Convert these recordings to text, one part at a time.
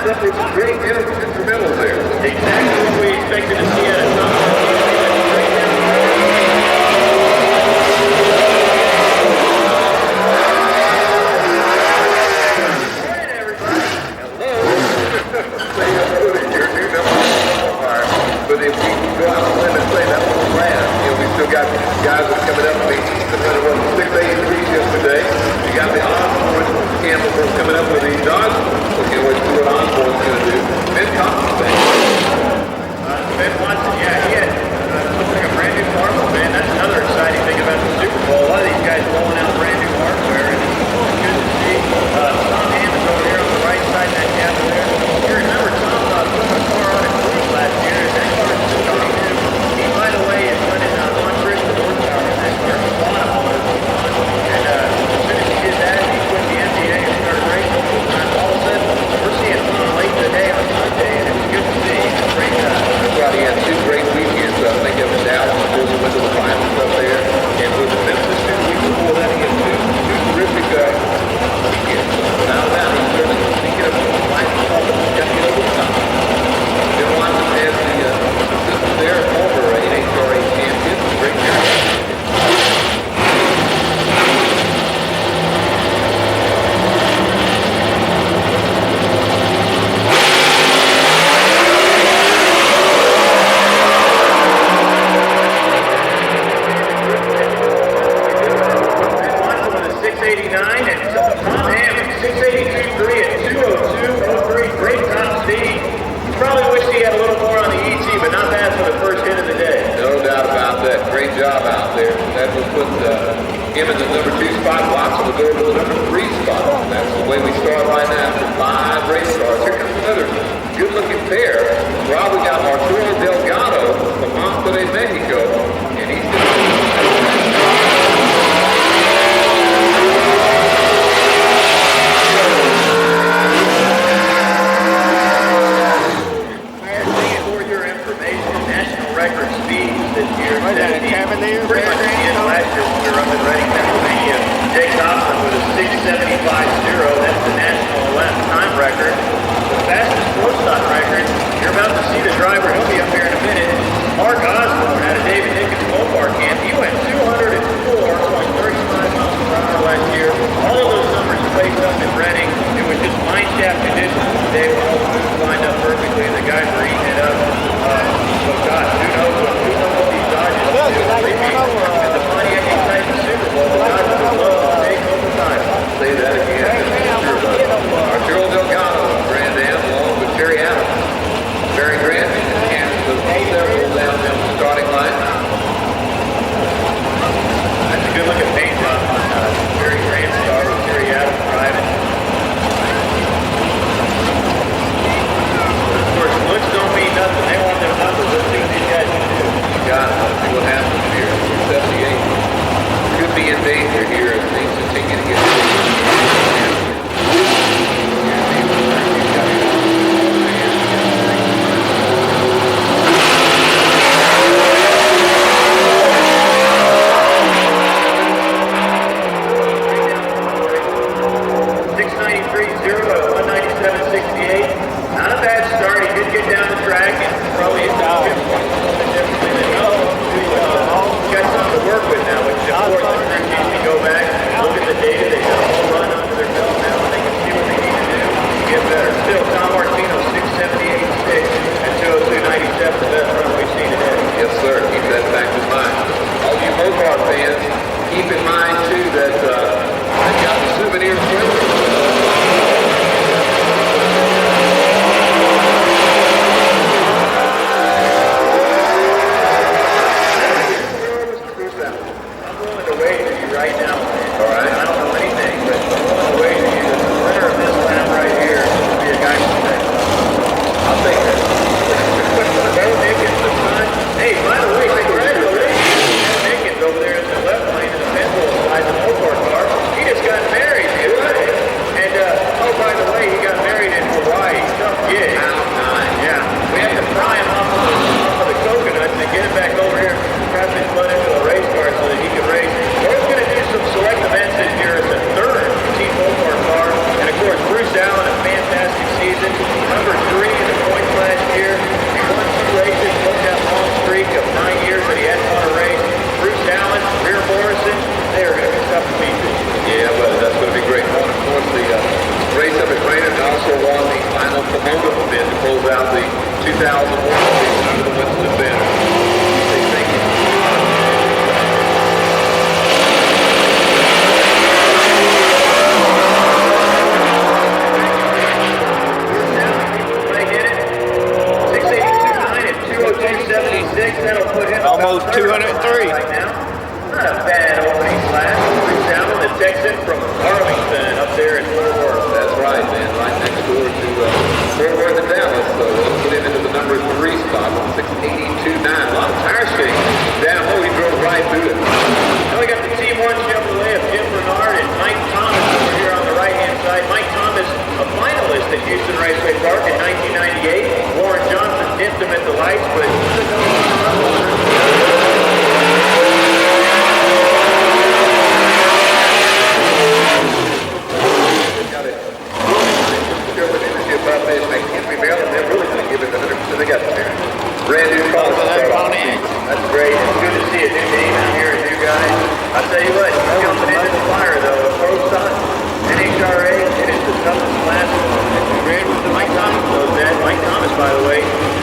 up with some great instrumentals there. Exactly what we expected to see out of Tom. But if we go out on a limb and say that was grand, we still got guys that are coming up. I mean, the runner was 683 yesterday. You got the Osborne Campbell coming up with the Dodge. Okay, let's see what Osborne's going to do. Ben Thompson. Ben Watson, yeah, he had looks like a brand new car, man. That's another exciting thing about the Super Bowl. A lot of these guys rolling out brand new hardware, and it's good to see. Tom Hammond's over here on the right side of that gap there. You remember Tom put a car on his roof last year, and that car is still on him. He, by the way, is running on Chris the horsepower in that car. He bought a motor. And as soon as he did that, he quit the NBA and started racing full time. All of a sudden, we're seeing Tom late in the day on Sunday, and it's good to see. Great job. That's right, he had 2 great weekends. I think it was Dallas, went to the finals up there, and with the Memphis 2 weeks before that, he had two terrific weekends. Now that, he's really thinking of life and health. He's got to get over the top. Bill Watson has the assistant there, former NHRA champion, great year. Him in the number 2 spot, Watson will go to the number 3 spot. That's the way we start right now after 5 race cars. Here comes another good-looking pair. Well, we got Arturo Delgado from Monterrey, Mexico, and he's going to... For your information, national record speeds this year. Pretty much last year when we were up in Reading, Pennsylvania. Jake Thompson with a 6.75.0. That's the national lap time record. The fastest Pro Stock record. You're about to see the driver. He'll be up here in a minute. Mark Osborne out of David Dickens Mopar Camp. He went 204, going 35 miles per hour last year. All of those numbers placed up in Reading. It was just mine shaft conditions today where all the moves lined up perfectly and the guys were eating it up. So gosh, who knows what these Dodges do. And the Pontiac excites the Super Bowl. The Dodgers would love to take over time. Say that again. Arturo Delgado, Grand Am, along with Terry Adams. Barry Grant and Kansas, several down the starting line. That's a good looking paint job on Barry Grant's car with Terry Adams driving. Of course, looks don't mean nothing. They want their numbers. Let's see what these guys can do. Got it. Let's see what happens here. 78 could be in danger here if things continue to get Not a bad start. He did get down the track and probably into the pit point a little bit differently than he's got something to work with now. Which of course the crew needs to go back, look at the data. They got a whole run under their belt now, and they can see what they need to do to get better. Still, Tom Martino 678.6 and 202.97, the best run we've seen today. Yes, sir. Keep that back in mind. All you Mopar fans, keep in mind too that they've got the souvenir trailer. Right now, all right. I don't know anything, but I'm willing to wager you that the winner of this lap right here will be a guy from Texas. I'll take that. Bo Dickens, the son. Hey, by the way, congratulations. Dickens over there in the left lane in the Penfold side. close out the 2001 season under the Winston banner. Say thank you. That'll put him almost 203 right now. Not a bad opening class. Bruce Allen, the Texan from Arlington, up there in Fort Worth. That's right, man. Right next door to Fort Worth and Dallas. So let's put him into the number 3 spot on 682.9. A lot of tire shaking down. Oh, he drove right through it. Now we got the Team 1 Chevrolet of Jim Bernard and Mike Thomas over here on the right-hand side. Mike Thomas, a finalist at Houston Raceway Park in 1998. Warren Johnson dipped him at the lights, but they got brand new cars. Pontiac. that's great. It's good to see a new name out here, a new guy. I'll tell you what, he's jumping into the fire though. A Pro Stock, NHRA, it is the toughest class. Mike Thomas knows that. Mike Thomas, by the way,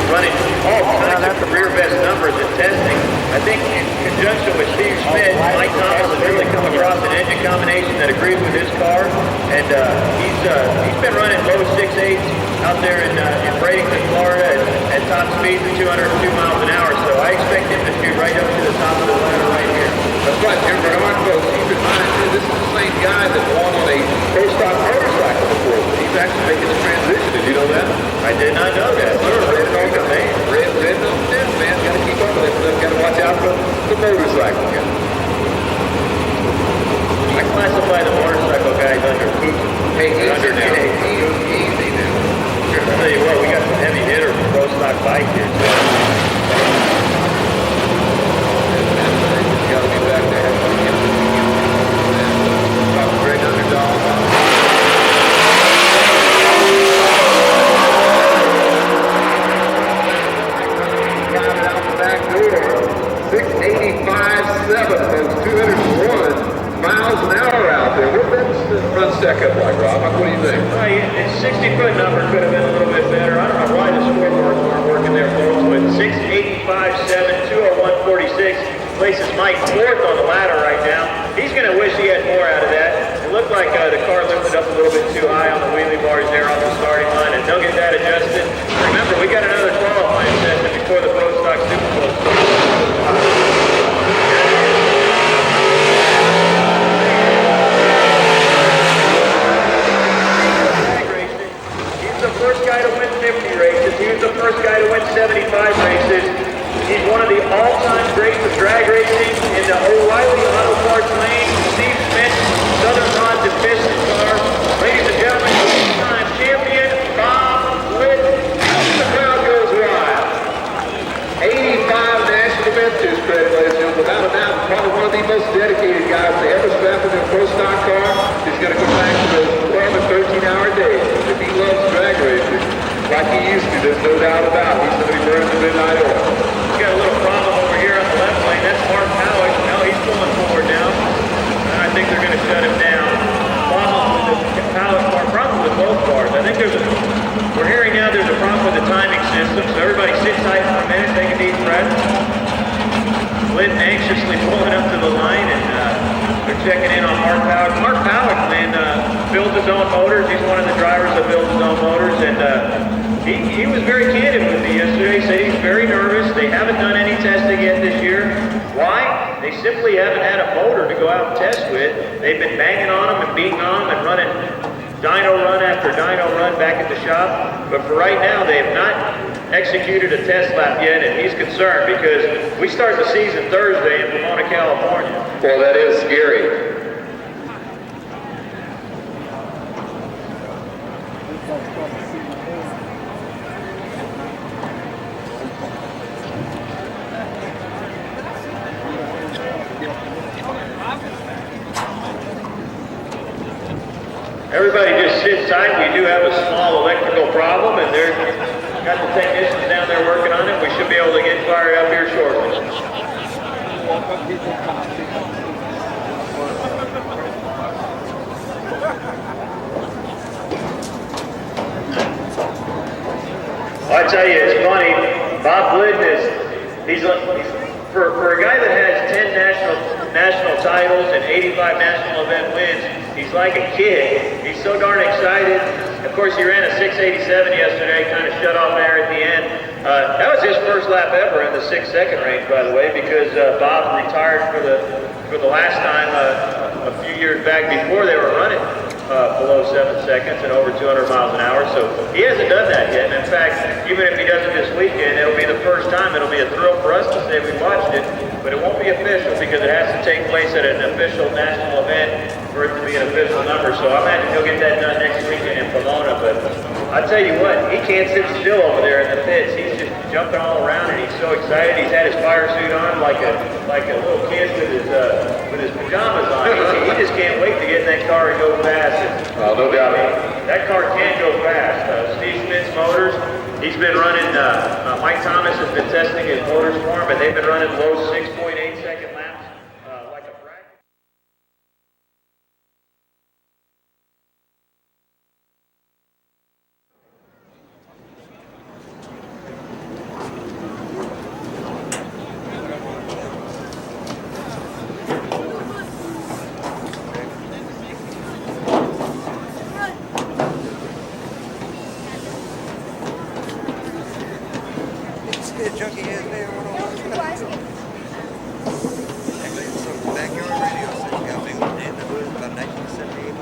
running all kinds of career best numbers in testing. I think in conjunction with Steve Schmidt, Mike Thomas has really come across an engine combination that agrees with his car, and he's been running low 6.8s out there in Bradenton, Florida, at top speeds of 202 miles an hour. So I expect him to shoot right up to the top of the ladder right here. That's right, Jim Bernard, folks. Keep in mind, too, this is the same guy that won on a Pro Stock motorcycle before. He's actually making the transition. Did you know that? I did not know that. Red Notre Dame. Red Notre Dame, man. Got to keep up with it. Got to watch out for the motorcycle. I classify the motorcycle guys under poop. Hey, under now. Easy now. I'll tell you what, we got some heavy hitter from Pro Stock Bike here too. Got to be back there. Great underdog. Got it out the back door. 685.7, folks. 201 miles an hour out there. What's that run stack up like, Rob? What do you think? Its 60-foot number could have been a little bit better. I don't know why the scoreboards weren't working there, folks, but 685.7, 201.46 places Mike 4th on the ladder right now. He's going to wish he had more out of that. It looked like the car lifted up a little bit too high on the wheelie bars there on the starting line, and they'll get that adjusted. Remember, we got another qualifying session before the Pro Stock Super Bowl. He's the first guy to win 50 races. He was the first guy to win 75 races. He's one of the all-time greats of drag racing in the O'Reilly Auto Parts lane. Steve Schmidt, Southern Rods and Piston car. Ladies and gentlemen, all-time champion, Bob Glidden. The crowd goes wild. 85 national events to his credit, ladies and gentlemen. Without a doubt, probably one of the most dedicated guys to ever strap in a Pro Stock car. He's going to come back to those 12 and 13-hour days. If he loves drag racing like he used to, there's no doubt about it. He's going to be burning the midnight oil. Got a little problem over here on the left lane. That's Mark Powell. Now he's pulling forward now. And I think they're going to shut him down. Problem with both cars. I think we're hearing now there's a problem with the timing system. So everybody sit tight for a minute, take a deep breath. Glidden anxiously pulling up to the line, and they're checking in on Mark Powell. Mark Powell, man, builds his own motors. He's one of the drivers that builds his own motors, and he was very candid with me yesterday. He said he's very nervous. They haven't done any testing yet this year. Why? They simply haven't had a motor to go out and test with. They've been banging on them and beating on them and running dyno run after dyno run back at the shop. But for right now, they have not executed a test lap yet, and he's concerned because we start the season Thursday in Pomona, California. Well, that is scary. Everybody just sit tight. We do have a small electrical problem, and they're got the technicians down there working on it. We should be able to get fired up here shortly. I tell you, it's funny. Bob Glidden he's for a guy that has 10 national titles and 85 national event wins, he's like a kid. He's so darn excited. Of course, he ran a 687 yesterday, kind of shut off there at the end. That was his first lap ever in the 6-second range, by the way, because Bob retired for the last time a few years back before they were running below 7 seconds and over 200 miles an hour. So he hasn't done that yet. And in fact, even if he does it this weekend, it'll be the first time. It'll be a thrill for us to say we watched it, but it won't be official because it has to take place at an official national event for it to be an official number. So I imagine he'll get that done next weekend in Pomona. But I tell you what, he can't sit still over there in the pits. He's just jumping all around and he's so excited. He's had his fire suit on like a little kid with his pajamas on. He just can't wait to get in that car and go fast. No doubt. That car can go fast. Steve Schmidt's motors, he's been running, Mike Thomas has been testing his motors for him, and they've been running low 6.8 second laps like a practice. Junkie ass man went on. Actually, it's some backyard radio station got me one day in the hood about 1978.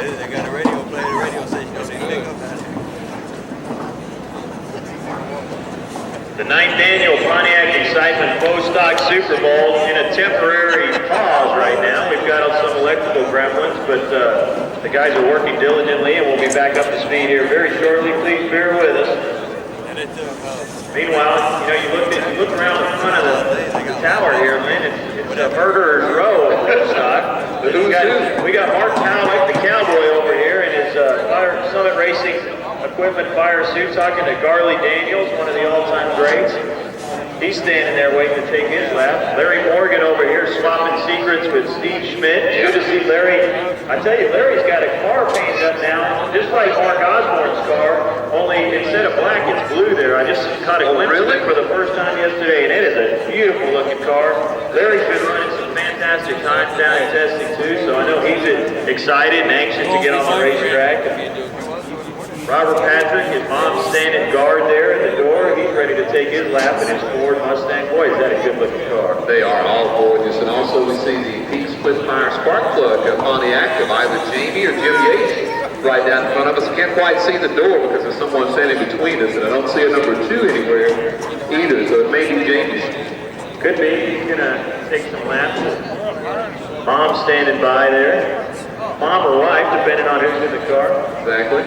They got a radio play, the radio station don't even pick up that. The 9th annual Pontiac Excitement Pro Stock Super Bowl in a temporary pause right now. We've got some electrical gremlins, but the guys are working diligently and we'll be back up to speed here very shortly. Please bear with us. Meanwhile, you look around the front of the tower here, man. It's a murderer's row of Pro Stock. We got Mark Powell, the cowboy, over here in his Summit Racing Equipment fire suit, talking to Garley Daniels, one of the all-time greats. He's standing there waiting to take his lap. Larry Morgan over here swapping secrets with Steve Schmidt. Good to see Larry. I tell you, Larry's got a car painted up now, just like Mark Osborne's car, only instead of black, it's blue there. I just caught a glimpse of it for the first time yesterday, and it is a beautiful looking car. Larry's been running some fantastic times down in testing too, so I know he's excited and anxious to get on the racetrack. Robert Patrick, his mom's standing guard there at the door. He's ready to take his lap in his Ford Mustang. Boy, is that a good-looking car. They are all gorgeous. And also we see the Peak Split Fire Spark Plug of Pontiac of either Jamie or Jim Yates right down in front of us. Can't quite see the door because there's someone standing between us, and I don't see a number 2 anywhere either, so it may be Jamie's. Could be. He's going to take some laps. Mom's standing by there. Mom or wife, depending on who's in the car. Exactly.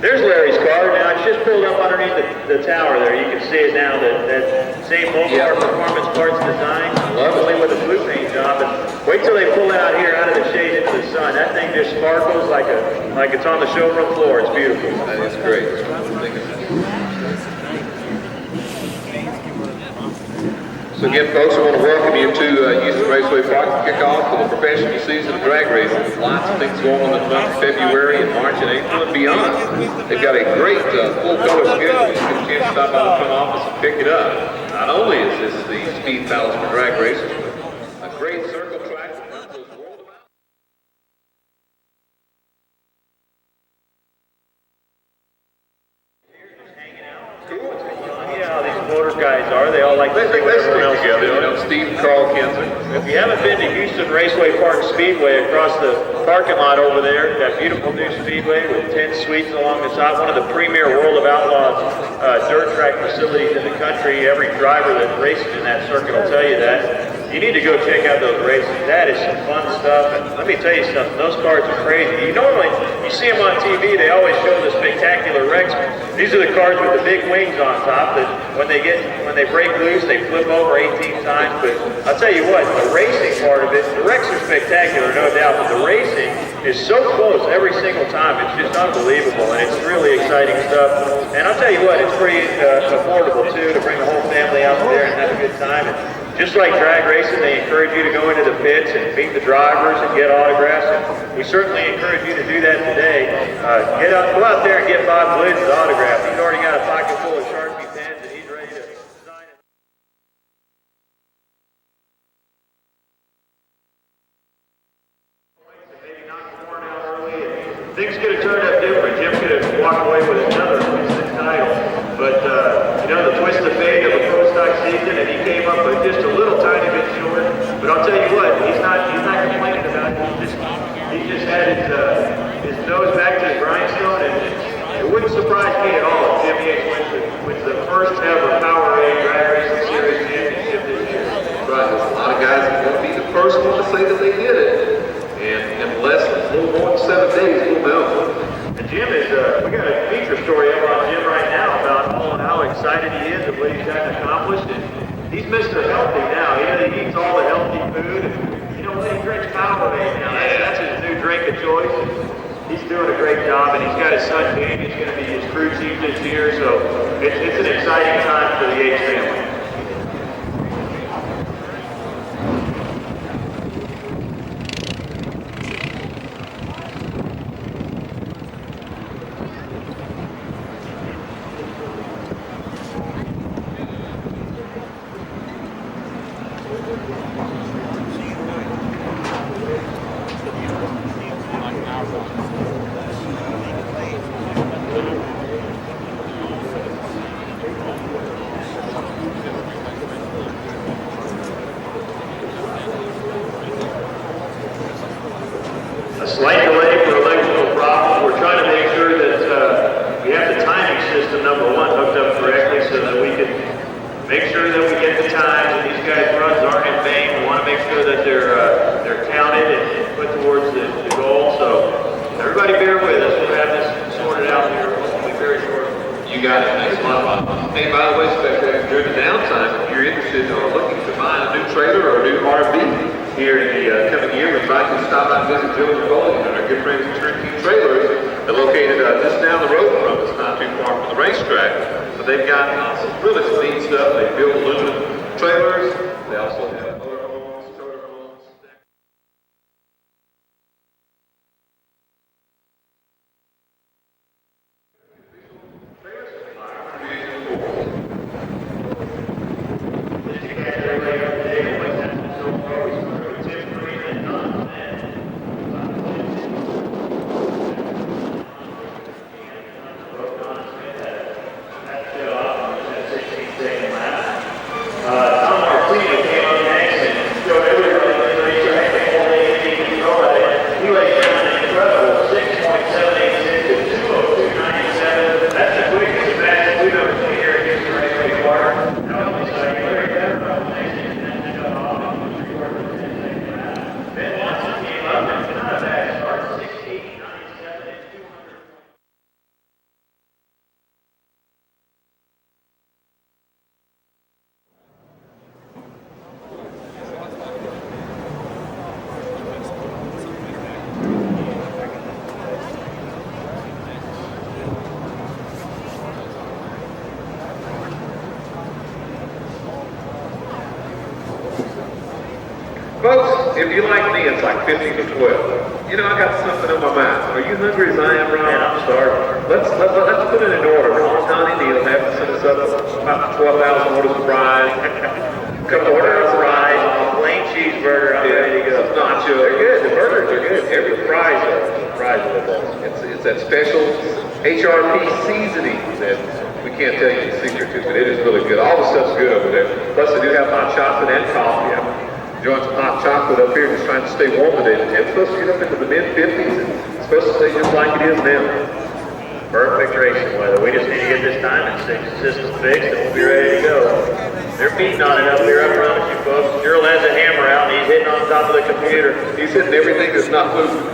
There's Larry's car. Now, it's just pulled up underneath the tower there. You can see it now, that same Mopar Performance Parts design, only with a blue paint job. But wait till they pull it out here out of the shade into the sun. That thing just sparkles like it's on the showroom floor. It's beautiful. That is great. So again, folks, I want to welcome you to Houston Raceway Park to kick off for the professional season of drag racing. There's lots of things going on in the month of February and March and April and beyond. They've got a great full color schedule. You get a chance to stop by the front office and pick it up. Not only is this the Speed Palace for drag racers, but a great circle track that runs those world of out. Cool. Yeah, how these motor guys are. They all like to stick everyone else together. You know, Steve and Carl Kinzer. If you haven't been to Houston Raceway Park Speedway across the parking lot over there, that beautiful new speedway with 10 suites along the top, one of the premier World of Outlaws dirt track facilities in the country. Every driver that races in that circuit will tell you that. You need to go check out those races. That is some fun stuff. And let me tell you something, those cars are crazy. You see them on TV, they always show the spectacular wrecks. These are the cars with the big wings on top that when they break loose, they flip over 18 times. But I'll tell you what, the racing part of it, the wrecks are spectacular, no doubt, but the racing is so close every single time. It's just unbelievable, and it's really exciting stuff. And I'll tell you what, it's pretty affordable too to bring the whole family out there and have a good time. And Just like drag racing, they encourage you to go into the pits and meet the drivers and get autographs. And we certainly encourage you to do that today. Go out there and get Bob Glidden's autograph. He's already got a pocket full of Sharpie pens and he's ready to sign it. Maybe knock the horn out early. And things could have turned out different. Jim could have walked away with another title. But, the twist of fate of a pro stock season, and he came up with just a little tiny bit short. But I'll tell you what, he's not complaining about it. He just had his nose back to the grindstone, and it wouldn't surprise me at all if Jim Yates wins the first ever Powerade Drag Racing Series championship this year. Right, there's a lot of guys that want to be the first one to say that they did it. And in less than a little more than 7 days, we'll know. And Jim is, we got a feature story up on Jim right now about how excited he is of what he's gotten accomplished. And he's Mr. Healthy now. He eats all the healthy food. And you know what? He drinks Powerade now. That's his new drink of choice. He's doing a great job, and he's got his son Jamie. He's going to be his crew chief this year. So it's an exciting time for the Yates family. A slight delay for electrical problems. We're trying to make sure that we have the timing system, number one, hooked up correctly so that we can make sure that we get the times and these guys' runs aren't in vain. We want to make sure that they're counted and put towards the goal. So everybody bear with us. We'll have this sorted out here hopefully very shortly. You got it. Thanks a lot. Hey, by the way, Spectator, during the downtime, if you're interested or looking to buy a new trailer or a new RV here in the coming year, we invite you to stop by and visit Joe and Bowling and our good friends at Turnkey Trailers. They're located just down the road from us, not too far from the racetrack. But they've got some really neat stuff. They build aluminum trailers. They also have motorhomes, trailer homes. Folks, if you like me, it's like 15 to 12. You know, I got something on my mind. Are you hungry as I am, Ron? Man, I'm starving. Let's put it in order. Ron, Donnie, Neil have to send us up about 12,000 orders of fries. Order of fries, plain cheeseburger. I'm ready to go. Nachos. They're good. The burgers are good. Every fries are the best. It's that special HRP seasoning that we can't tell you the secret to, but it is really good. All the stuff's good over there. Plus, they do have hot chocolate and coffee. I'm enjoying some hot chocolate up here, just trying to stay warm today. The temp's supposed to get up into the mid-50s, and it's supposed to stay just like it is now. Perfect racing weather. We just need to get this timing system fixed and we'll be ready to go. They're beating on it up here, I promise you folks. Gerald has a hammer out and he's hitting on top of the computer. He's hitting everything that's not moving.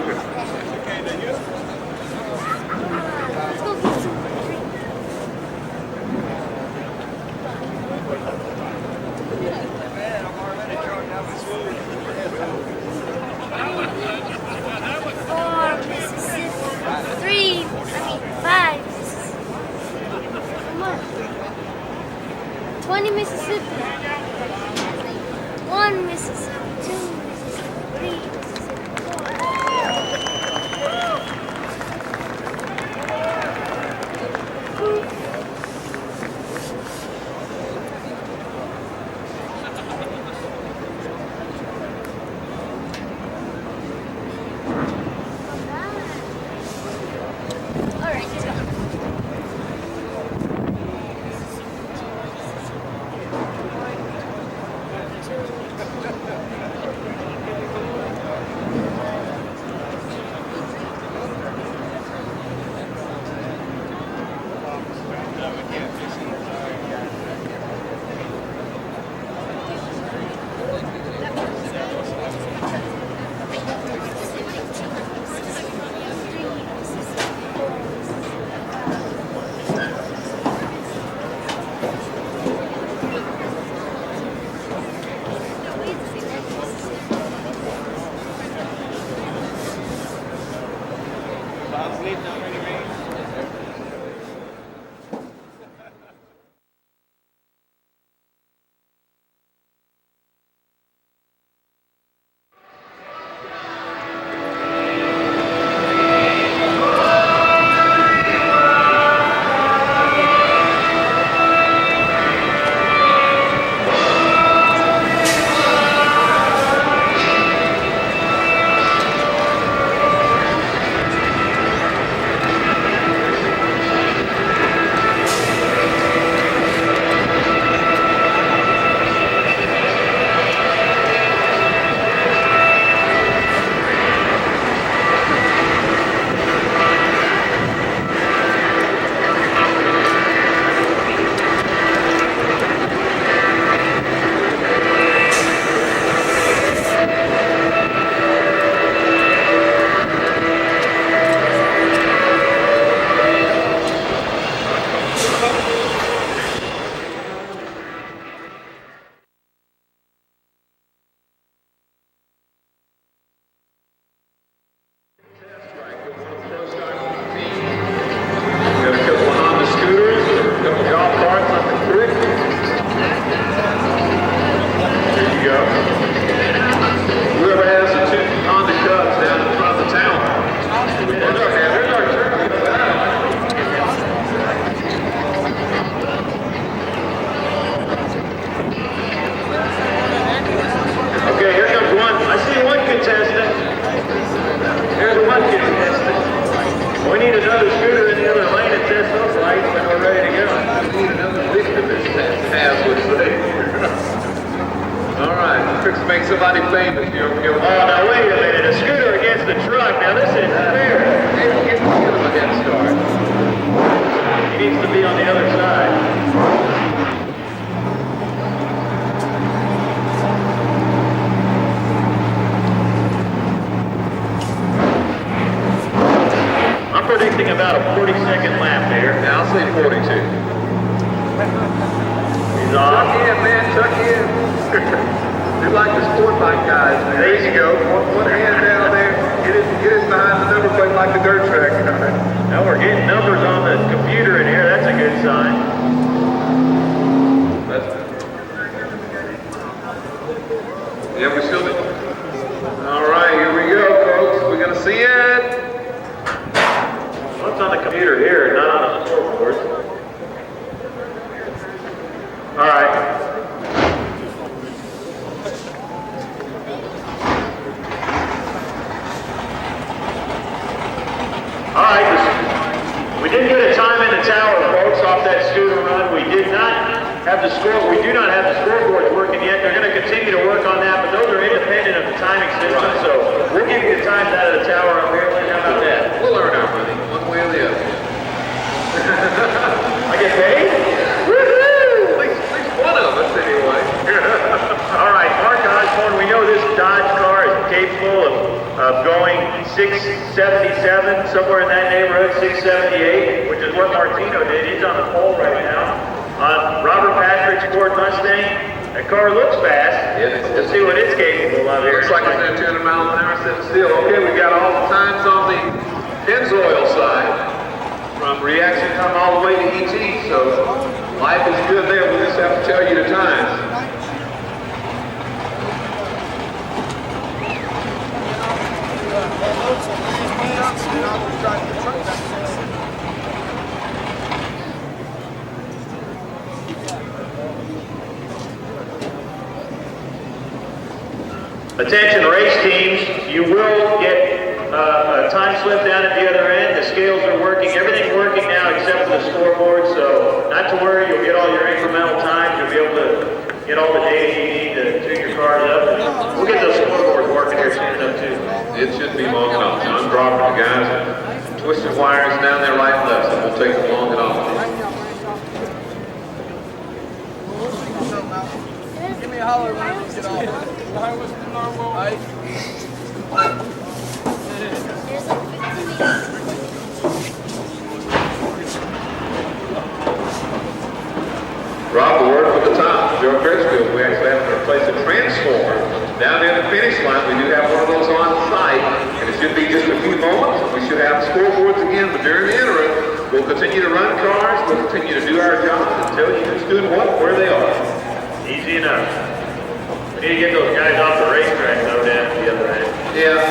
Bob Glidden already raced. Make somebody famous. Oh, now wait a minute. A scooter against the truck. Now this isn't fair. Give him a head start. He needs to be on the other side. I'm predicting about a 40-second lap there. Now I'll say 42. He's off. Tuck in, man. Tuck in. They're like the sport bike guys, man. There you go. One hand down there, get it behind the number plate like the dirt track. Now we're getting numbers on the computer in here. That's a good sign. Yeah, we still do. All right, here we go, folks. We're gonna see it. What's on the computer here, not on the scoreboard? All right. All right, we didn't get a time in the tower, folks, off that scooter run. We did not have the score. We do not have the scoreboards working yet. They're going to continue to work on that, but those are independent of the timing system. Right. So we'll give you the times out of the tower up here. How about that? We'll earn our money, one way or the other. I get paid? Woohoo! At least one of us, anyway. All right, Mark Osborne, we know this Dodge car is capable of going 677, somewhere in that neighborhood, 678, which is what Martino did. He's on the pole right now. Robert Patrick's Ford Mustang. That car looks fast. Yeah, Let's see what it's capable of here. Looks like it's at 200 miles an hour sitting still. Okay, we've got all the times on the Pennzoil side. From reaction time all the way to ET, so life is good there. We'll just have to tell you the times. Attention race teams, you will get a time slip down at the other end. The scales are working, everything the data you need to tune your cars up. We'll get those scoreboards working here soon enough too. It should be long enough. John Crawford, the guys are twisting wires down there right and left, so we'll take them long enough. Give me a holler when you get off. Why was the normal? Rob, the word for the top. Joe Crisfield, we actually have to replace a transformer down near the finish line. We do have one of those on site, and it should be just a few moments. We should have scoreboards again, but during the interim, we'll continue to run cars, we'll continue to do our job and tell you who's doing what, where they are. Easy enough. We need to get those guys off the racetrack though down at the other end. Yeah,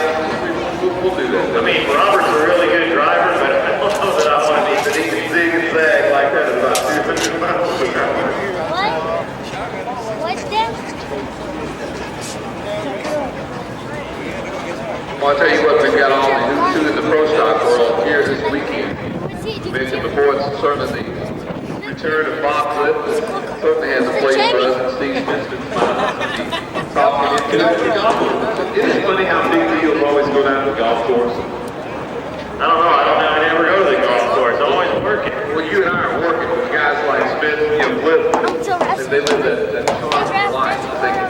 we'll do that. I mean, Robert's a really good driver, but I don't know that I want to be sitting zig and zag like that at about 200 miles an hour. What? What's that? Well, I'll tell you what, we've got all the who's who in the Pro Stock world here this weekend. Mentioned before, it's certainly the return of Bob Glidden. Certainly has a place for us, and Steve Schmidt talking into it. It is funny how big deals always go down to the golf course. I don't know. I never go to the golf course. I'm always working. Well, you and I are working with guys like Schmidt, Glidden. They live that charming life. They can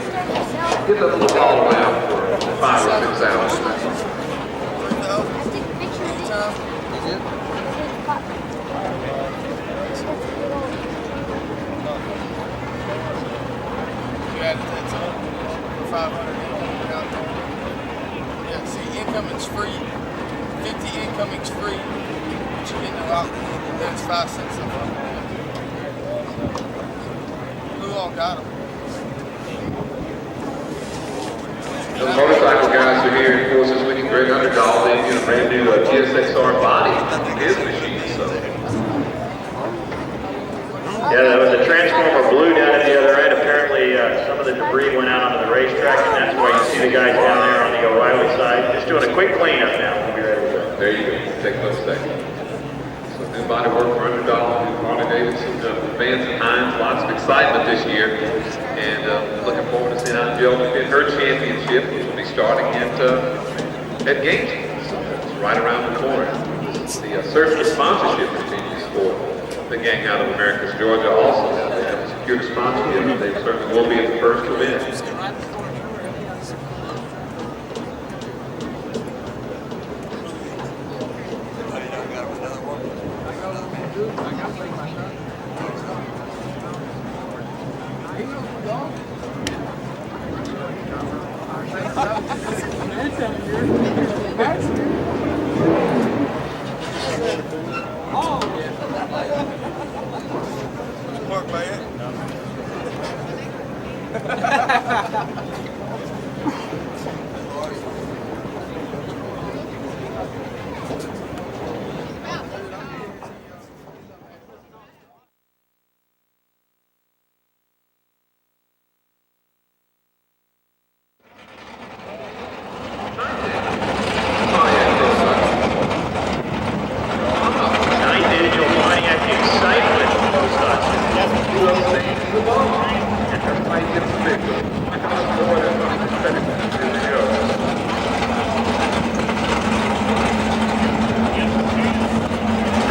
get the little ball down for 5 or 6 hours. For 500 yeah, see, incoming's free. 50 incoming's free. But you get no out. That's 5 cents a month. Who all got them? The motorcycle guys are here, of course, this weekend. Greg Underdahl, they get a brand new GSXR body in his machine. So. Yeah, there was a transformer blew down at the other end. Apparently, some of the debris went out onto the racetrack, and that's why you see the guys down there on the O'Reilly side. Just doing a quick cleanup now. We'll be ready to go. There you go. Take a second. So new body work for Underdahl, new Harley Davidson, Vans and Hines. Lots of excitement this year, and looking forward to seeing how Jill can get her championship, which will be starting at Gainesville. So it's right around the corner. The search for sponsorship continues for the gang out of Americus, Georgia. Also, they have secured a sponsorship. They certainly will be at the first event. Mark by it?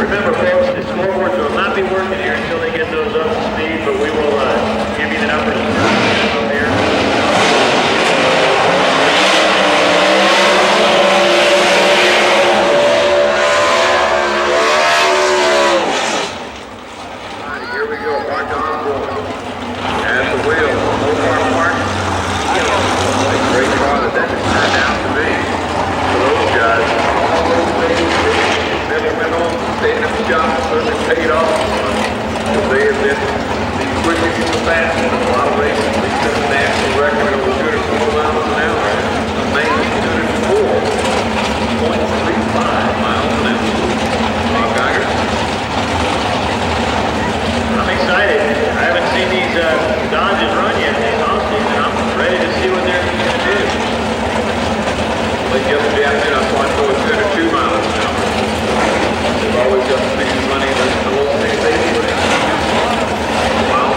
Remember, folks, the scoreboards will not be working here until they get those up to speed, but we will give you the numbers from here. Here we go. Mark Osborne at the wheel. Mark. A great car that turned out to be for those guys. Never been on staying at the job, certainly paid off. They have been the quickest and the fastest in a lot of races. They set a national record over 204 miles an hour. Amazing 204.35 miles an hour. Bob Geiger. I'm excited. I haven't seen these Dodges run yet, these Austins, and I'm ready to see what they're going to do. Like yesterday afternoon, I saw it go at 202 miles an hour. They've always got the big money, but the little thing they do. Wow,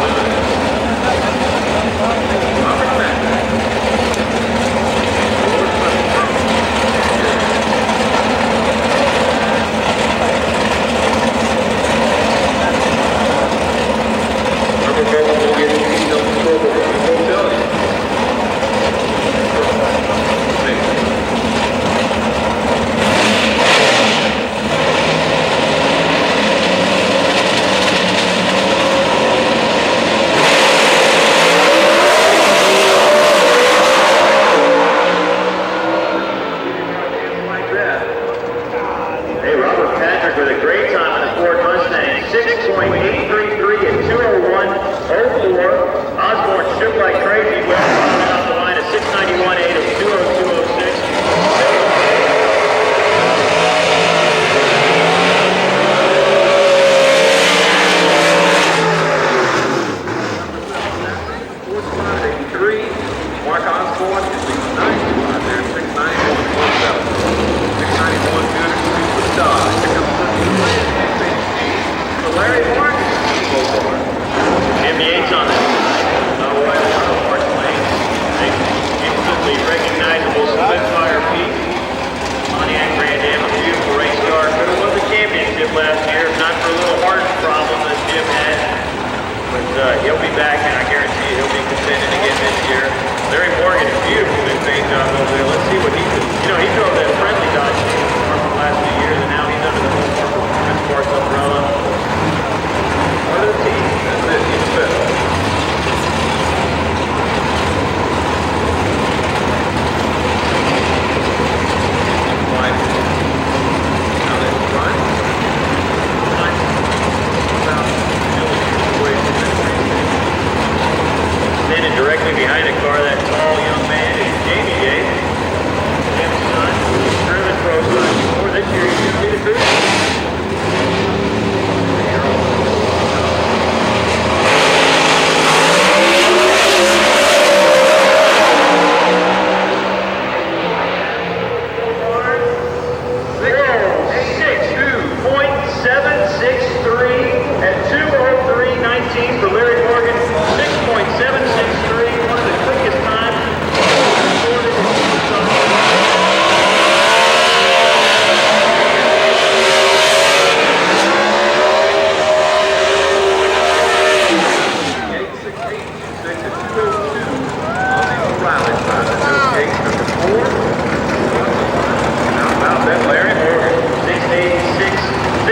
then Larry Morgan, 676.3,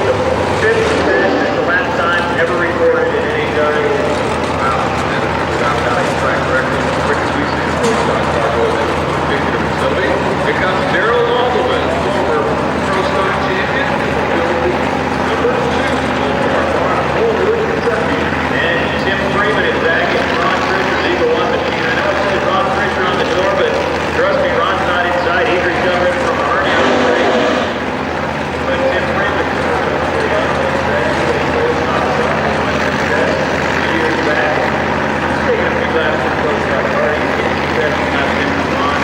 the fifth fastest lap time ever recorded in NHRA. Wow. And it's about value track record. Quickest we've seen a Pro Stock car go in this particular facility. Here comes Daryl Alderman, former Pro Stock champion. Number 2 for our car, Holywood, Kentucky. And Tim Freeman is back in Ron Fisher's Eagle 1 machine. I know it says Ron Fisher on the door, but trust me, Ron's not inside. He's recovering from a hernia operation. But Tim Freeman years back, taking a few laps in the Pro Stock car. You can see that he's not different from Ron.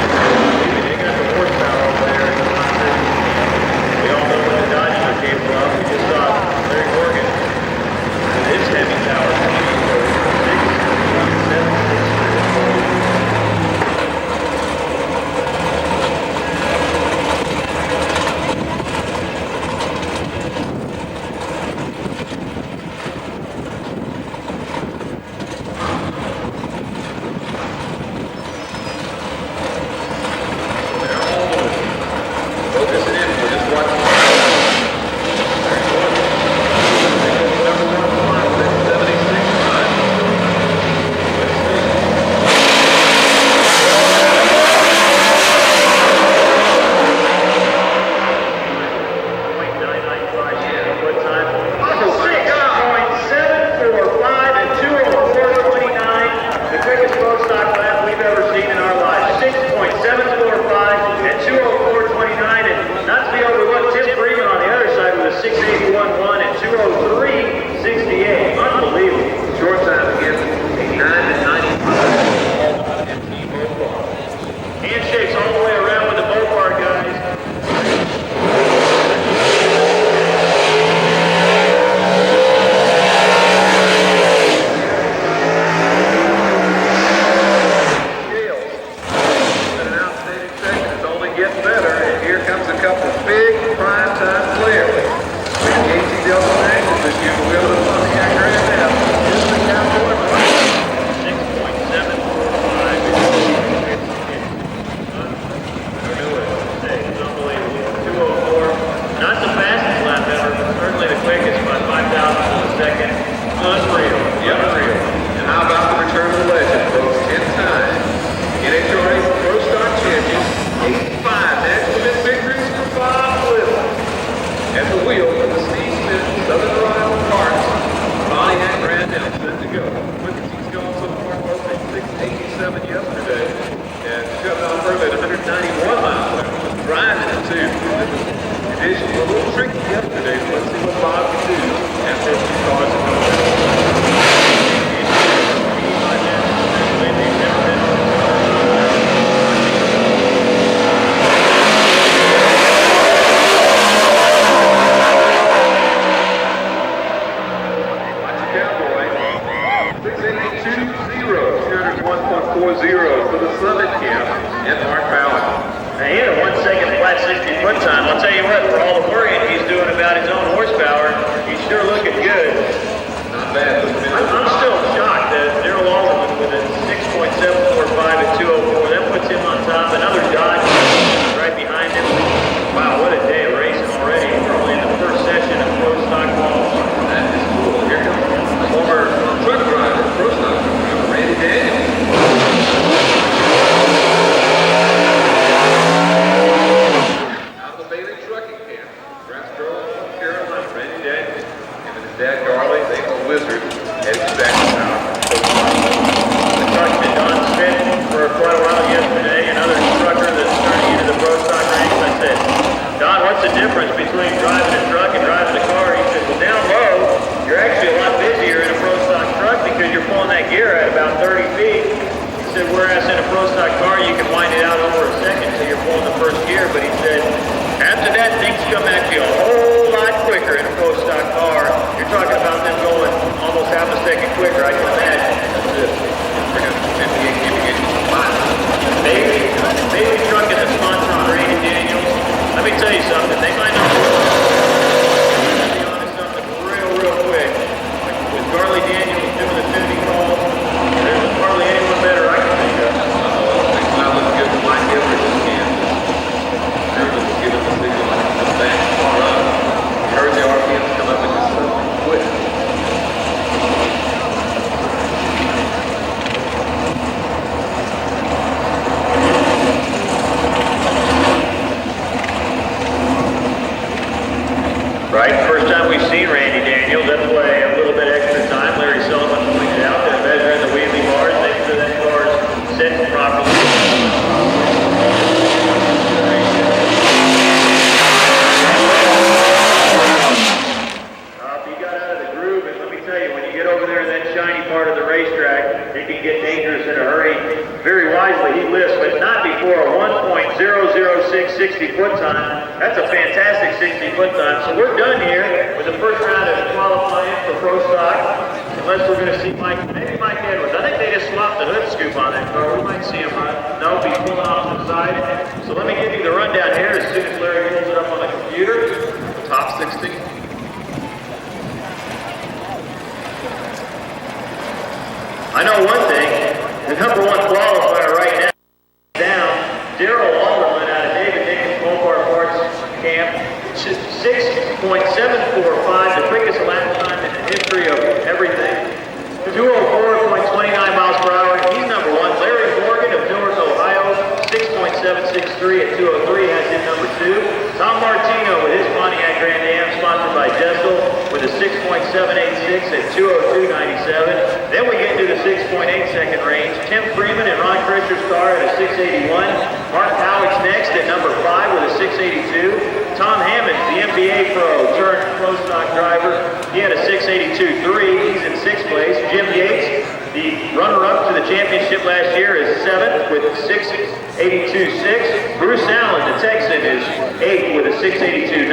They got the horsepower over there in the Ron Fisher. We all know what the Dodgers are capable of. We just saw Larry Morgan with his heavy tower. 6.763. Focusing in for this one. Number 1 spot, 76.5. Let's see. 0.995 foot time. 6.745 and 204.29. The quickest Pro Stock lap we've ever seen in our lives. 6.745 and 204.29. And not to be overlooked, Tim Freeman on the other side with a 681.1 and 203.68. Unbelievable. Short time again, 89 to 95. And Team Mopar. Handshakes all the way around with the Mopar guys. An outstanding section. It's only getting better. And here comes a couple of big prime-time players. The ATW Nationals this year, but we have the Pontiac Grand Am. This is the Cowboy. 6.745. It's unbelievable. 204. Not the fastest lap ever, but certainly the quickest by 5,000 of a second. Unreal. Unreal. And how about the return of the legend, folks? 10 times. NHRA Pro Stock champion, 85 national event victories for Bob Glidden. At the wheel of the Steve Schmidt Southern Rhode Parks, Pontiac Grand Am set to go. Quickest he's gone so far, both at 687 yesterday, and shoved on further at 191 miles an hour. Driving it too. Conditions were a little tricky yesterday, so let's see what Bob can do after this cars are for the Summit Camp and Mark Powell. Now, he had a 1 second flat 60 foot time. I'll tell you what, for all the worrying he's doing about his own horsepower, he's sure looking good. Not bad. I'm still shocked that Daryl Alderman with a 6.745 at 204. That puts him on top. Another Dodge right behind him. Wow, what a day of racing already. We're only in the first session of Pro Stock Ball. That is cool. Here comes former truck driver, Pro Stock, Randy Daniels. Out of the Bailey Trucking Camp, Grassboro, North Carolina, Randy Daniels. Him and his dad, Garley, they go Wizard, heading back to town. I talked to Don Schmidt for quite a while yesterday, another trucker that's turning into the Pro Stock ranks. I said, Don, what's the difference between driving a truck and driving a car? He said, well, down low, you're actually a lot busier in a Pro Stock truck because you're pulling that gear at about 30 feet. He said, whereas in a Pro Stock car, you can wind it out over a second so you're pulling the first gear. But he said, after that, things come at you a whole lot quicker in a Pro Stock car. You're talking about them going almost half a second quicker, I can imagine. That's it. We're going to 58 giving it 5. Bailey Trucking is sponsored by Randy Daniels. Let me tell you something. They might not be on to something real quick. With Garley Daniels doing the tuning call, there's hardly anyone better I can think of. It's not looking good for Mike Everett in Kansas. 60-foot time. That's a fantastic 60-foot time. So we're done here with the first round of qualifying for Pro Stock. Unless we're going to see maybe Mike Edwards. I think they just swapped the hood scoop on that car. We might see him run. No, he's pulling off to the side. So let me give you the rundown here as soon as Larry pulls it up on the computer. Top 60. I know one thing. The number one qualifier right now down. Daryl Alderman out of David Nichols Mopar Parts Camp. 6.745, the quickest lap time in the history of everything. 204.29 miles per hour. He's number one. Larry Morgan of Newark, Ohio, 6.763 at 203 has his number two. Tom Martino with his Pontiac Grand Am, sponsored by Jesel, with a 6.786 at 202.97. Then we get into the 6.8 second range. Tim Freeman and Ron Krischer's car at a 681. Mark Howick's next at number 5 with a 682. Tom Hammond, the NBA pro, turned Pro Stock driver, he had a 682.3. He's in 6th place. Jim Yates, the runner-up to the championship last year, is 7th with 682.6. Bruce Allen, the Texan, is 8th with a 682.9.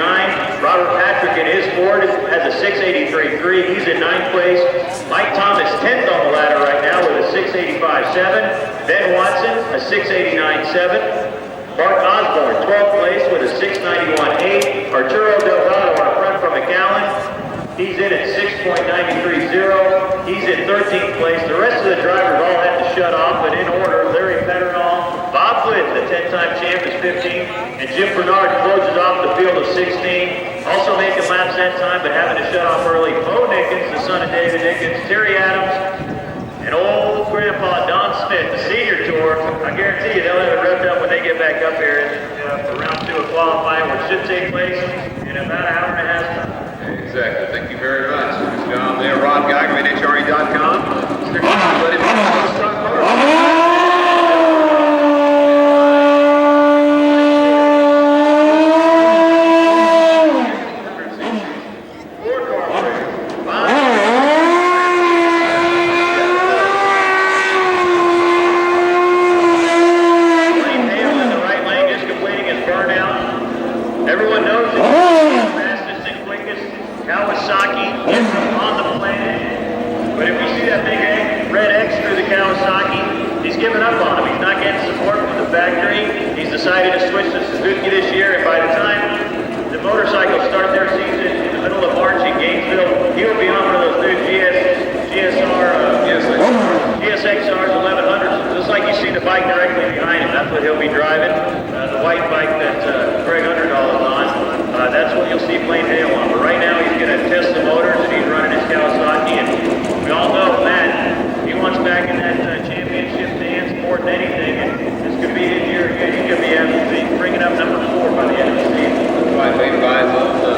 Robert Patrick in his Ford has a 683.3. He's in 9th place. Mike Thomas, 10th on the ladder right now with a 685.7. Ben Watson, a 689.7. Mark Osborne, 12th place with a 691.8. Arturo Delgado on a front from McAllen. He's in at 6.930. He's in 13th place. The rest of the drivers all had to shut off, but in order, Larry Peternall, Bob Glidden, the 10-time champ, is 15th, and Jim Bernard closes off the field of 16. Also making laps that time, but having to shut off early. Bo Nickens, the son of David Nickens, Terry Adams, and old Grandpa Don Schmidt, the senior tour. I guarantee you they'll have it revved up when they get back up here for round 2 of qualifying, which should take place in about an hour and a half time. Exactly. Thank you very much. Mr. John there, Ron Geiger, NHRA.com. Stick around, buddy. Pro Stock Car. Everyone knows it. He's the fastest and quickest Kawasaki on the planet. But if you see that big red X through the Kawasaki, he's given up on him. He's not getting support from the factory. He's decided to switch to Suzuki this year, and by the time the motorcycles start their season in the middle of March in Gainesville, he'll be on one of those new GSXRs 1100s. Just like you see the bike directly behind him, that's what he'll be driving. The white bike that Greg Underdahl is on, that's what you'll see Blaine Hale on. But right now he's going to test the motors and he's running his Kawasaki. And we all know Matt, he wants back in that championship dance more than anything. And this could be his year again. He could be bringing up number 4 by the end of the season. That's why they advised the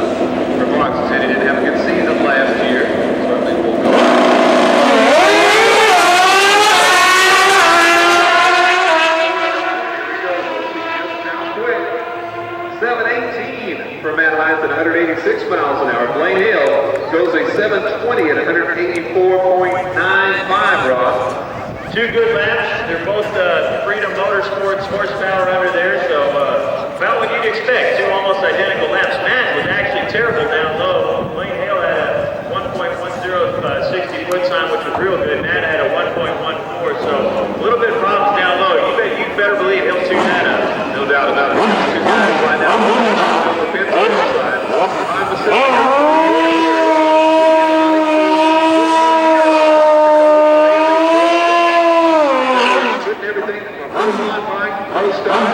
remarks. He said he didn't have a good season last year. Certainly will go. 718 for Matt Hines at 186 miles an hour. Blaine Hale goes a 720 at 184.95, Ross. 2 good laps. They're both Freedom Motorsports horsepower under there, so about what you'd expect. 2 almost identical laps. Matt was actually terrible down low. Blaine Hale had a 1.10 60-foot time, which was real good. Matt had a 1.14, so a little bit of problems down low. You better believe he'll tune that up. No doubt about it. Right now, on the fifth side. Putting everything from Pro Stock,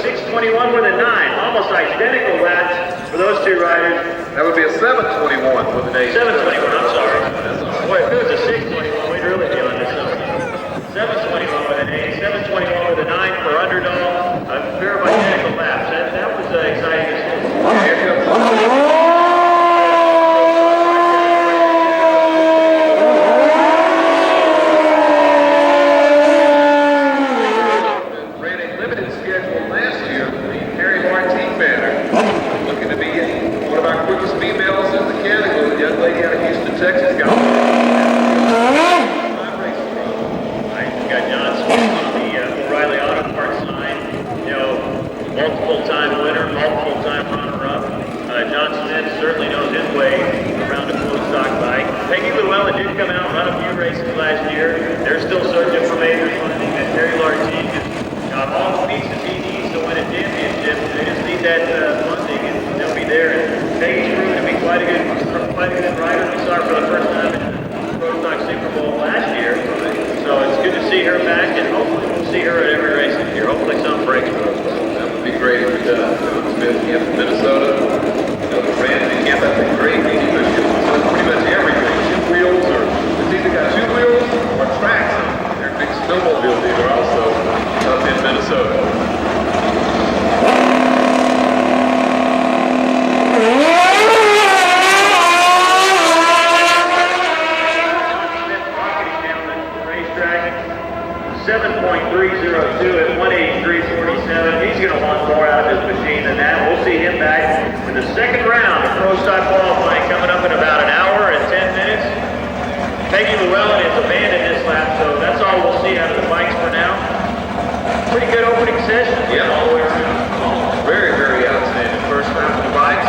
6:21 with a 9. Almost identical laps for those two riders. That would be a 7:21 with an 8. 7:21, I'm sorry. Boy, if it was a 6:21, we'd really be on this stuff. 7:21 with an 8, 7:21 with a 9 for Underdog. A pair of identical laps. That was exciting to see. Here comes Texas got John Smith on the O'Reilly Auto Parts side. You know, multiple-time winner, multiple-time runner-up. John Smith certainly knows his way around a Pro Stock bike. Peggy Llewellyn did come out and run a few races last year. They're still searching for major funding. And Terry Lartine has got all the pieces he needs to win a championship. They just need that funding, and they'll be there. And Peggy's proven to be quite a good rider. We saw her for the first time in the Pro Stock Super Bowl last year. So it's good to see her back, and hopefully we'll see her at every race this year. Hopefully something breaks for us. That would be great if it does. Smith came from Minnesota. You know, the brand they give, that's a great meeting. But pretty much everything. 2 wheels, or it's either got 2 wheels or tracks. They're a big snowmobile dealer also up in Minnesota. at 183.47. He's going to want more out of his machine than that. We'll see him back in the second round of Pro Stock qualifying coming up in about an hour and 10 minutes. Peggy Llewellyn has abandoned this lap, so that's all we'll see out of the bikes for now. Pretty good opening session. Yeah, all the way around. Very, very outstanding. First round of the bikes.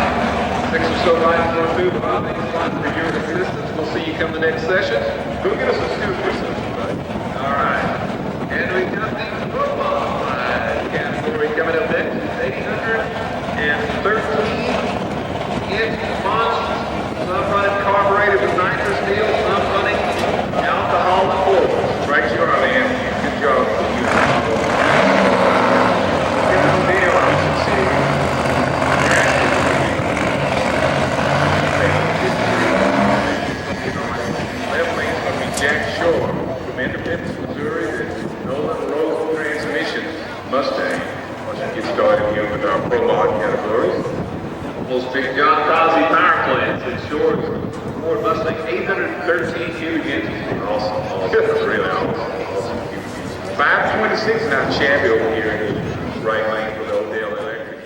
6 or so bikes going through, but I think it's fun for your assistance. We'll see you come the next session. Go get us a scoop or something, buddy. All right. And we got the football category coming up next. 813-inch monsters. Some running carbureted with nitrous steel, some running alcohol and oil. Right, you are, man. Good job. Jack Shore from Independence, Missouri, and Nolan Rose Transmission Mustang. Once you get started here with our Pro Mod categories. We'll pick John Cosby Power Plants and Shore's Ford Mustang 813 cubic inches. Awesome. That's really awesome. 526 now Chevy over here in the right lane for the Odell Electric.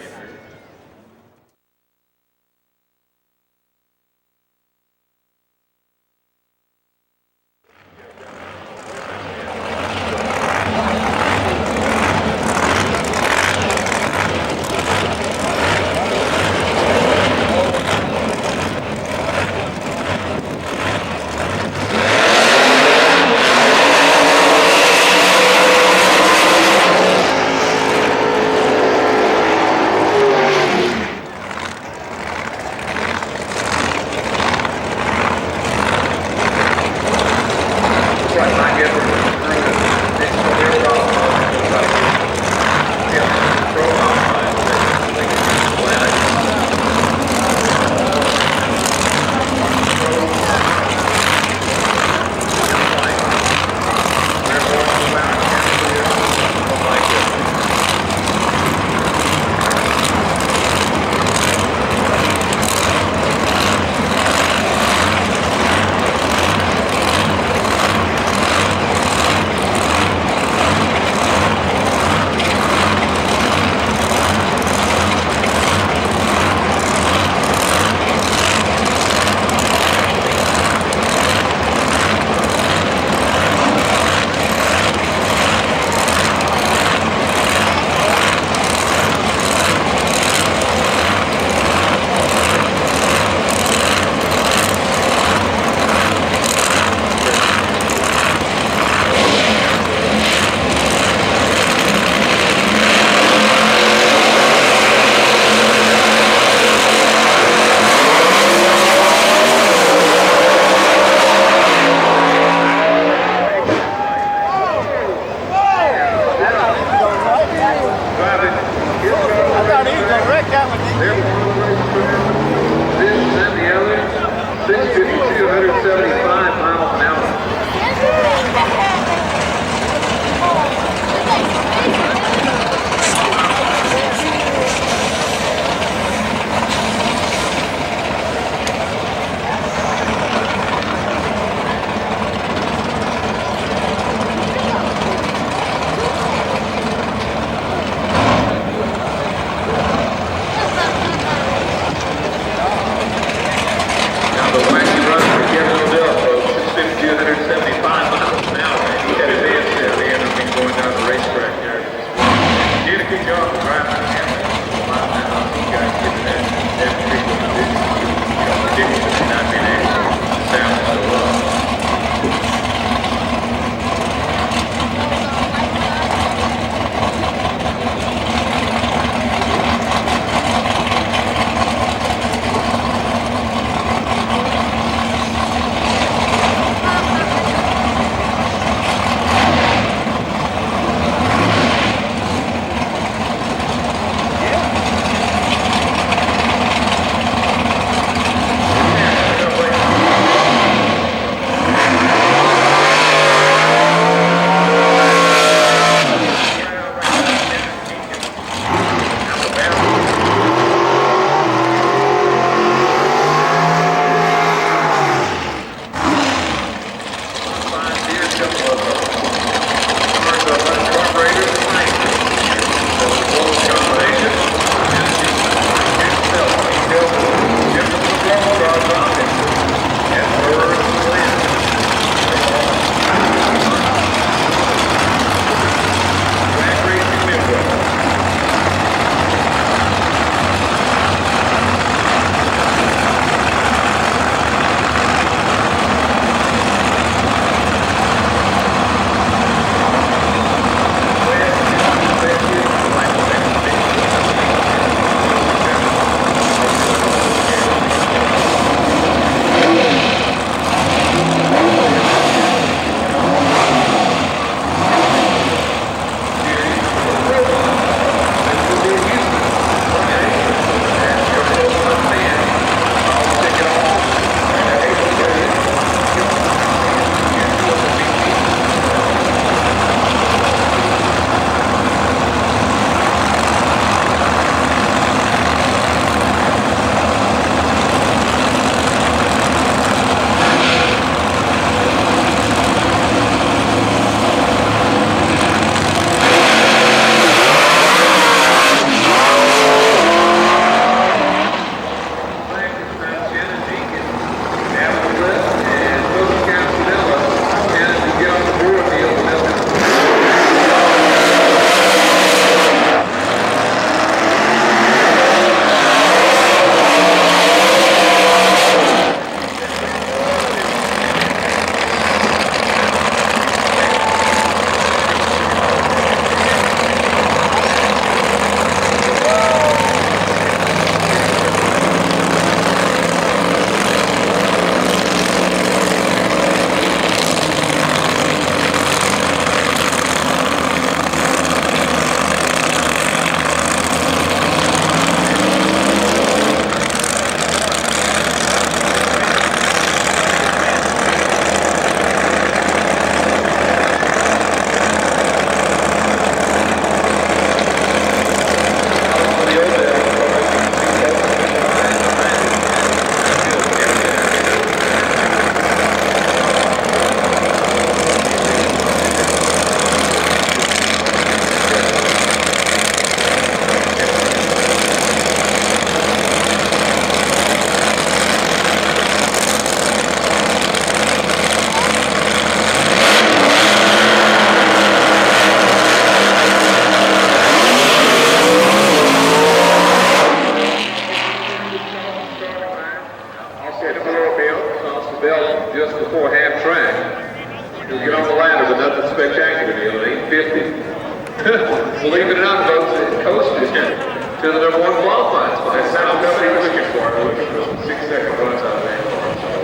Believe it or not, folks, it coasted to the number 1 qualifying spot. That's how company we're looking for. We're looking for some 6-second runs out of that car. So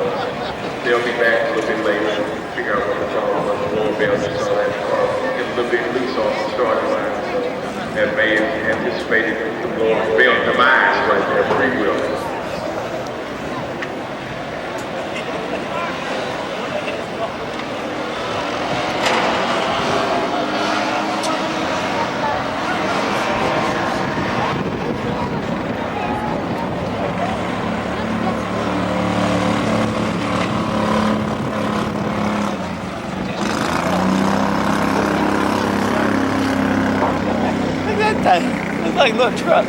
they'll be back a little bit later and figure out what the problem was. The lower belt just saw that car get a little bit loose off the starting line. So that may have anticipated the lower belt demise right there for Will. It's like a little truck.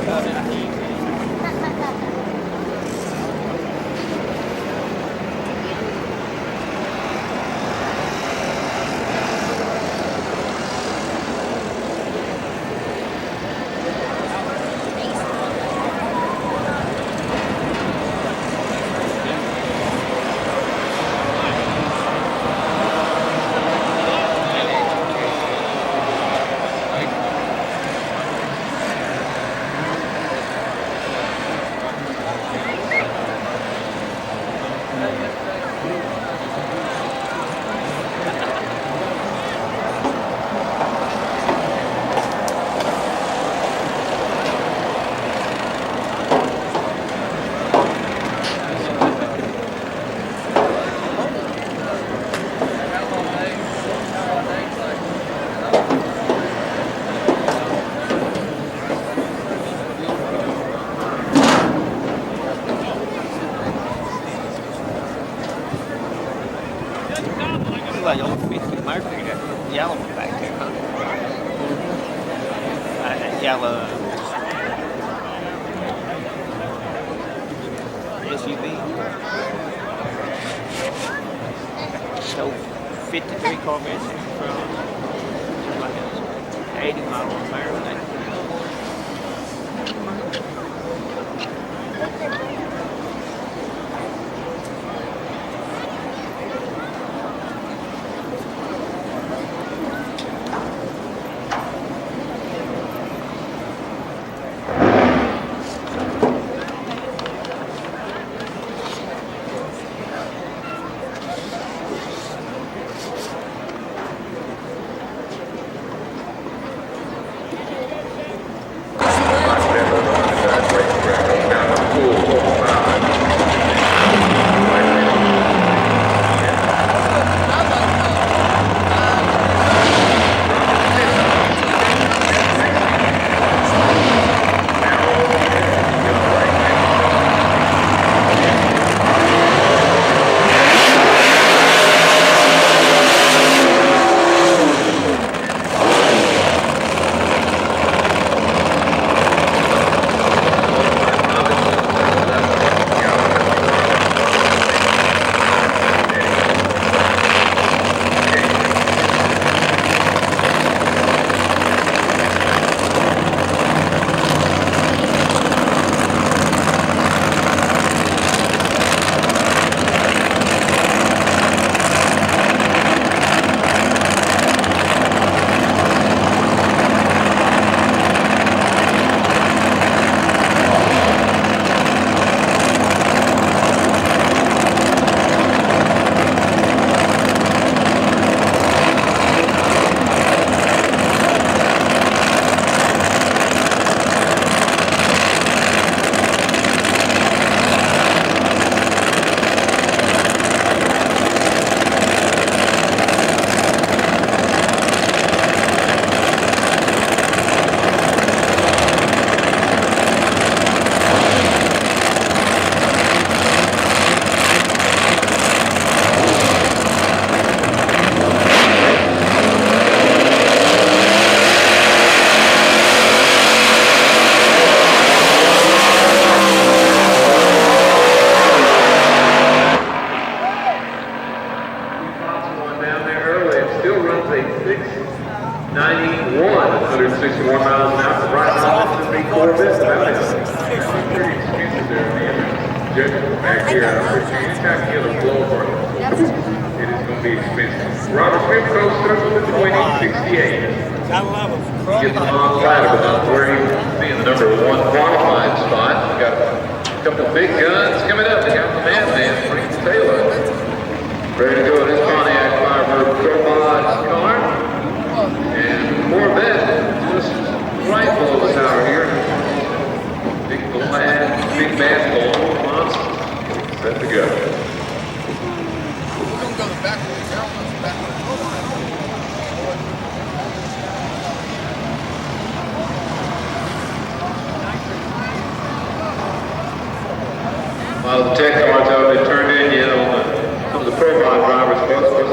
Like old 50 Mercury, that yellow one back there, huh? That yellow SUV. So 53 Corvette from like 80 mile an hour. Back here, anytime you get a blow for it is going to be expensive. Robert Schmidt Pro Stock with the 2068. I love them. Getting on flat about where he would be in the number 1 qualifying spot. We got a couple big guns coming up. We got the man, Frank Taylor. Ready to go in his Pontiac Firebird Pro car. And Corvette just right below the tower here. Big man, monster. Set to go. We're gonna go the back way. Carolyn's back way. While the tech cards haven't been turned in yet on the Pro drivers, both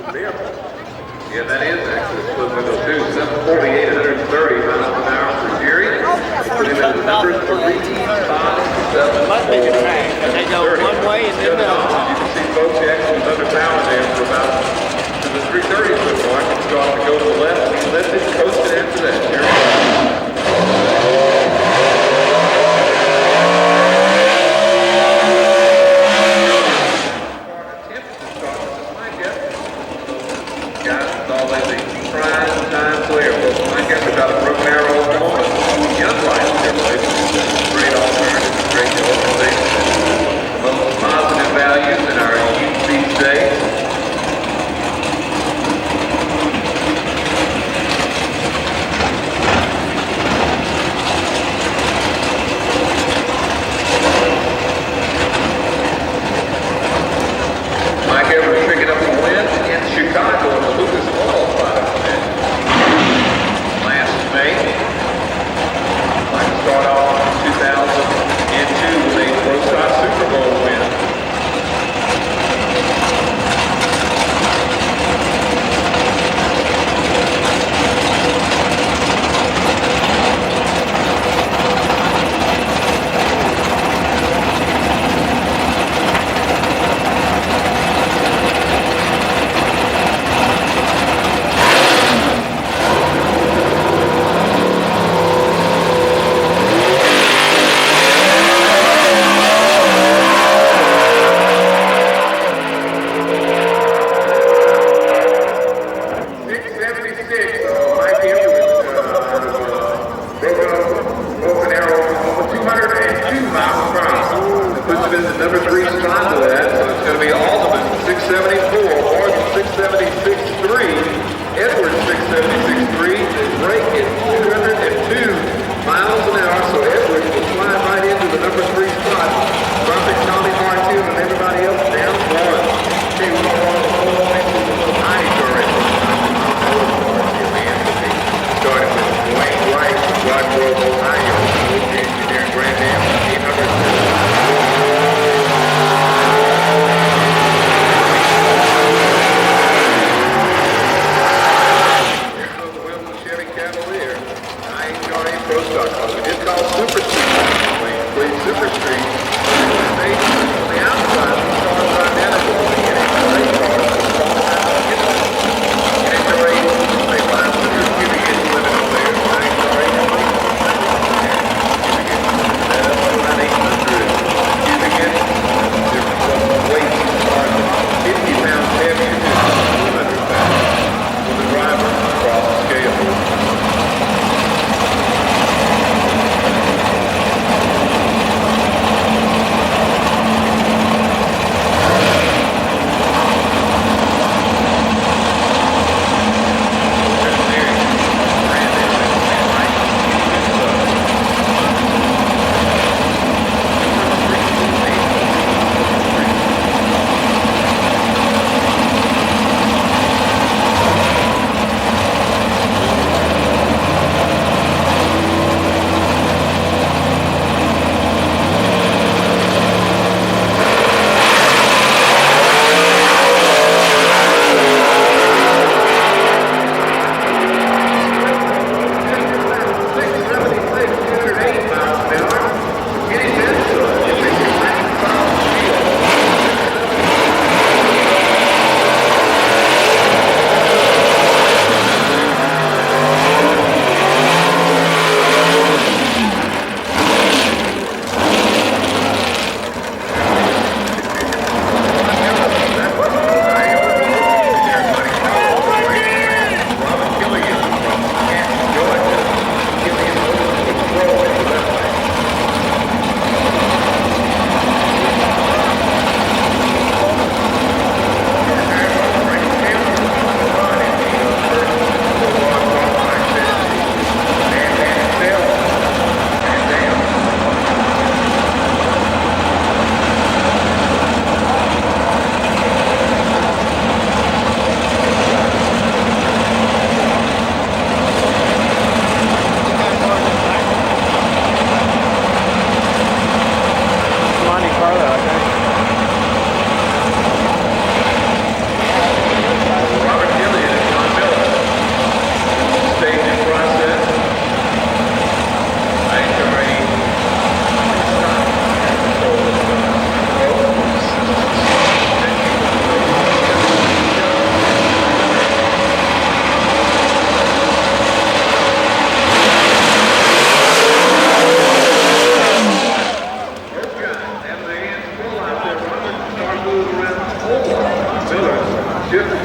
Yeah, that is actually split window too. 748, 130 miles an hour per series. Put him in the numbers 3, 5, 7, Must be the track. They go one way and then the other. You can see folks actually under power there for about to the 330 foot mark. It's going to go to the left. We left it coasted after that. Here we go.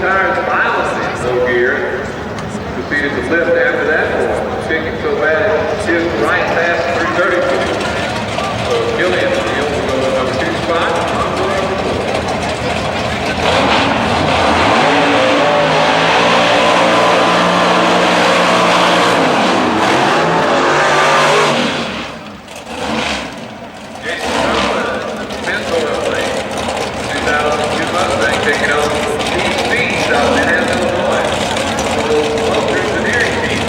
tires violence in low gear. Proceeded to lift after that point. Shaking so bad it tipped right past 332. So Gillian Field will go to number 2 spot. Jason Summerlin, 10th over lane. 2002 Mustang taking on Steve Speed out of Manhattan, Illinois. A little closer to the nearing team.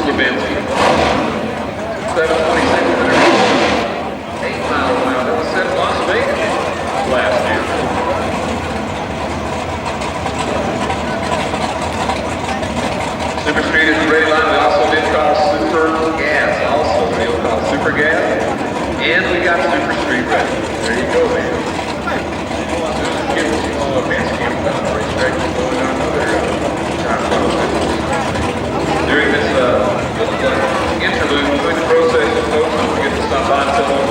commercial events. 726 8-mile mile. That was set in Las Vegas last year. Super Street is the red line. We also did call Super Gas. Also, we'll call Super Gas. And we got Super Street ready. There you go, man. Give us a little fancy camp about the racetrack. Going on another time process. During this interlude, we're going to process the folks. Don't forget to stop by and tell them